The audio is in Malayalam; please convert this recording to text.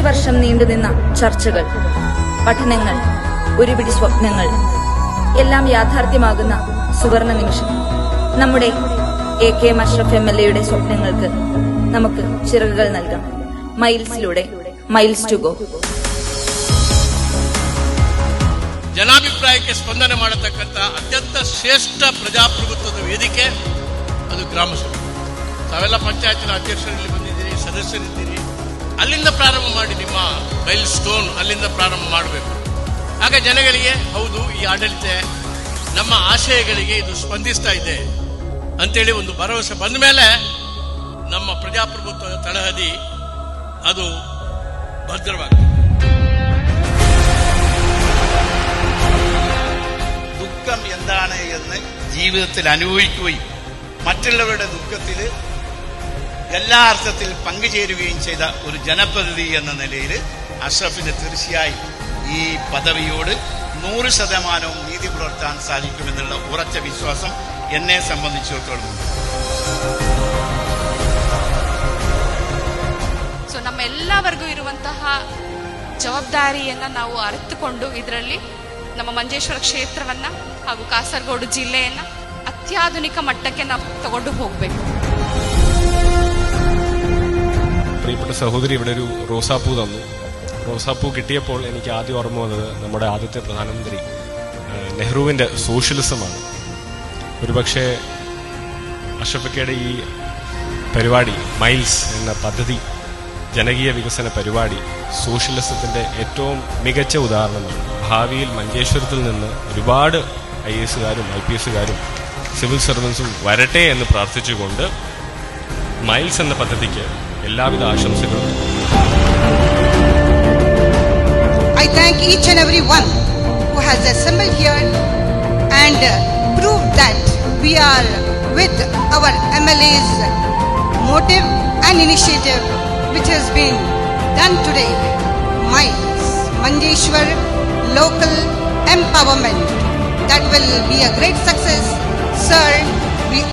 വർഷം നീണ്ടുനിന്ന ചർച്ചകൾ, പഠനങ്ങൾ, ഒരുപിടി സ്വപ്നങ്ങൾ എല്ലാം യാഥാർത്ഥ്യമാകുന്ന സുവർണ നിമിഷം. നമ്മുടെ AK അഷ്റഫ് MLA യുടെ സ്വപ്നങ്ങൾക്ക് നമുക്ക് ചിറകുകൾ നൽകാം. മൈൽസിലൂടെ മൈൽസ് ടു ഗോ. ಜನಾಭಿಪ್ರಾಯಕ್ಕೆ ಸ್ಪಂದನೆ ಮಾಡತಕ್ಕಂಥ ಅತ್ಯಂತ ಶ್ರೇಷ್ಠ ಪ್ರಜಾಪ್ರಭುತ್ವದ ವೇದಿಕೆ ಅದು ಗ್ರಾಮಸಭೆ. ತಾವೆಲ್ಲ ಪಂಚಾಯತಿನ ಅಧ್ಯಕ್ಷರಲ್ಲಿ ಬಂದಿದ್ದೀರಿ, ಸದಸ್ಯರಿದ್ದೀರಿ. ಅಲ್ಲಿಂದ ಪ್ರಾರಂಭ ಮಾಡಿ, ನಿಮ್ಮ ಮೈಲ್ ಸ್ಟೋನ್ ಅಲ್ಲಿಂದ ಪ್ರಾರಂಭ ಮಾಡಬೇಕು. ಆಗ ಜನಗಳಿಗೆ ಹೌದು, ಈ ಆಡಳಿತ ನಮ್ಮ ಆಶಯಗಳಿಗೆ ಇದು ಸ್ಪಂದಿಸ್ತಾ ಇದೆ ಅಂತೇಳಿ ಒಂದು ಭರವಸೆ ಬಂದ ಮೇಲೆ ನಮ್ಮ ಪ್ರಜಾಪ್ರಭುತ್ವದ ತಳಹದಿ ಅದು ഭദ്രമാക്കും. ദുഃഖം എന്താണ് എന്ന് ജീവിതത്തിൽ അനുഭവിക്കുകയും മറ്റുള്ളവരുടെ ദുഃഖത്തിൽ എല്ലാ അർത്ഥത്തിൽ പങ്കുചേരുകയും ചെയ്ത ഒരു ജനപ്രതിനിധി എന്ന നിലയിൽ അഷ്റഫിന് തീർച്ചയായും ഈ പദവിയോട് 100% നീതി പുലർത്താൻ സാധിക്കുമെന്നുള്ള ഉറച്ച വിശ്വാസം എന്നെ സംബന്ധിച്ചിടത്തോളമുണ്ട്. ಸೊ ನಮ್ಮೆಲ್ಲವರಿಗೂ ಇರುವಂತಹ ಜವಾಬ್ದಾರಿಯನ್ನ ನಾವು ಅರಿತುಕೊಂಡು ಇದರಲ್ಲಿ ನಮ್ಮ ಮಂಜೇಶ್ವರ ಕ್ಷೇತ್ರವನ್ನ ಹಾಗೂ ಕಾಸರಗೋಡು ಜಿಲ್ಲೆಯನ್ನ അത്യാധുനിക മട്ടಕ್ಕೆ ನಾವು ತಗೊಂಡು ಹೋಗಬೇಕು. പ്രിയപ്പെട്ട സഹോദരി ഇവിടെ ഒരു റോസാപ്പൂ തന്നു. റോസാപ്പൂ കിട്ടിയപ്പോൾ എനിക്ക് ആദ്യം ഓർമ്മ വന്നത് നമ്മുടെ ആദ്യത്തെ പ്രധാനമന്ത്രി നെഹ്റുവിന്റെ സോഷ്യലിസമാണ്. ഒരുപക്ഷെ അഷ്റഫക്കയുടെ ഈ പരിപാടി, മൈൽസ് എന്ന പദ്ധതി, ജനകീയ വികസന പരിപാടി സോഷ്യലിസത്തിന്റെ ഏറ്റവും മികച്ച ഉദാഹരണമാണ്. ഭാവിയിൽ മഞ്ചേശ്വരത്തിൽ നിന്ന് ഒരുപാട് IASകാരും IPSകാരും സിവിൽ സർവൻസും വരട്ടെ എന്ന് പ്രാർത്ഥിച്ചുകൊണ്ട് മൈൽസ് എന്ന പദ്ധതിക്ക് എല്ലാവിധ ആശംസകളും. I thank each and every one who has assembled here and proved that we are with our MLA's motive and initiative which has been done today. Miles, Manjeshwar Local Empowerment. That will be a great success. Sir,